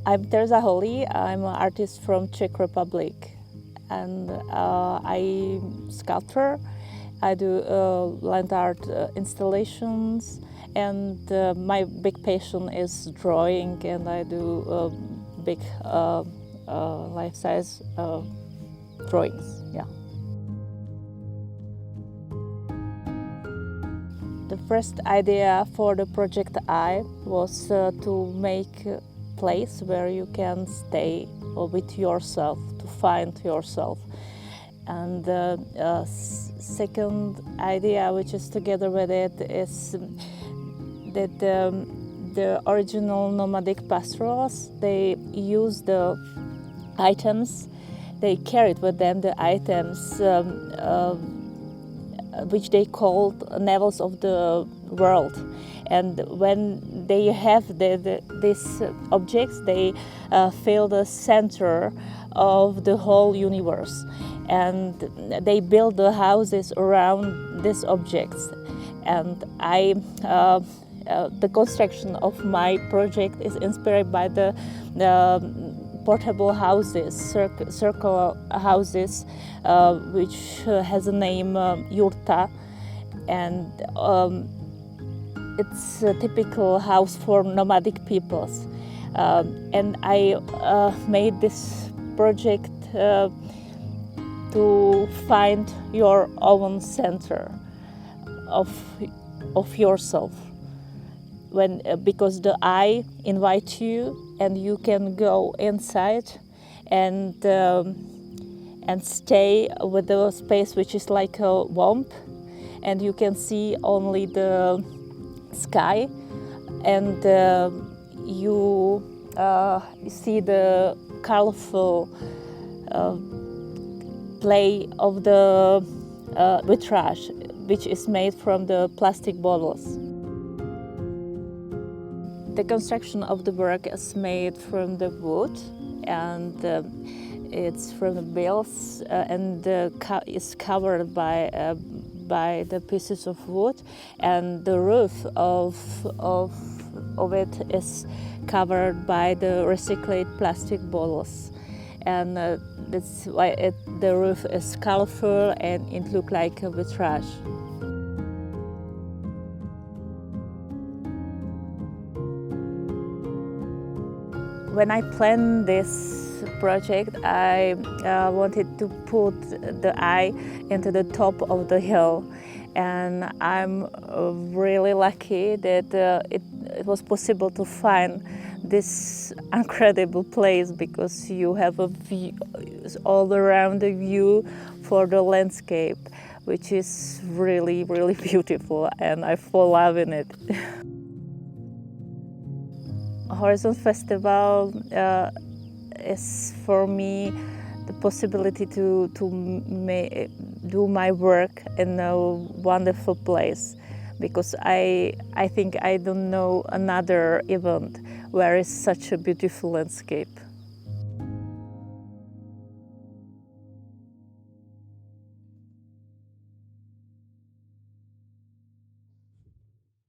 I'm Tereza. I'm an artist from Czech Republic, and I'm sculptor. I do land art installations, and my big passion is drawing, and I do big life-size drawings. Yeah. The first idea for the project I was to make a place where you can stay with yourself, to find yourself. And the second idea, which is together with it, is that the original nomadic pastorals, they use the items, they carried with them the items which they called navels of the world. And when they have these objects, they fill the center of the whole universe. And they build the houses around these objects. And the construction of my project is inspired by the portable houses, circular houses, which has a name yurta, and it's a typical house for nomadic peoples. And I made this project to find your own center of yourself. Because the I invite you, and you can go inside and stay with the space which is like a womb, and you can see only the sky, and you see the colorful play of the vitrage, which is made from the plastic bottles. The construction of the work is made from the wood, and it's from the bales, and is covered by the pieces of wood, and the roof of it is covered by the recycled plastic bottles, and that's why the roof is colorful and it looks like a vitrage. When I planned this project, I wanted to put the eye into the top of the hill, and I'm really lucky that it was possible to find this incredible place, because you have a view all around the view for the landscape, which is really, really beautiful, and I fall in love in it. Horizon Festival is for me the possibility to do my work in a wonderful place, because I think I don't know another event where is such a beautiful landscape.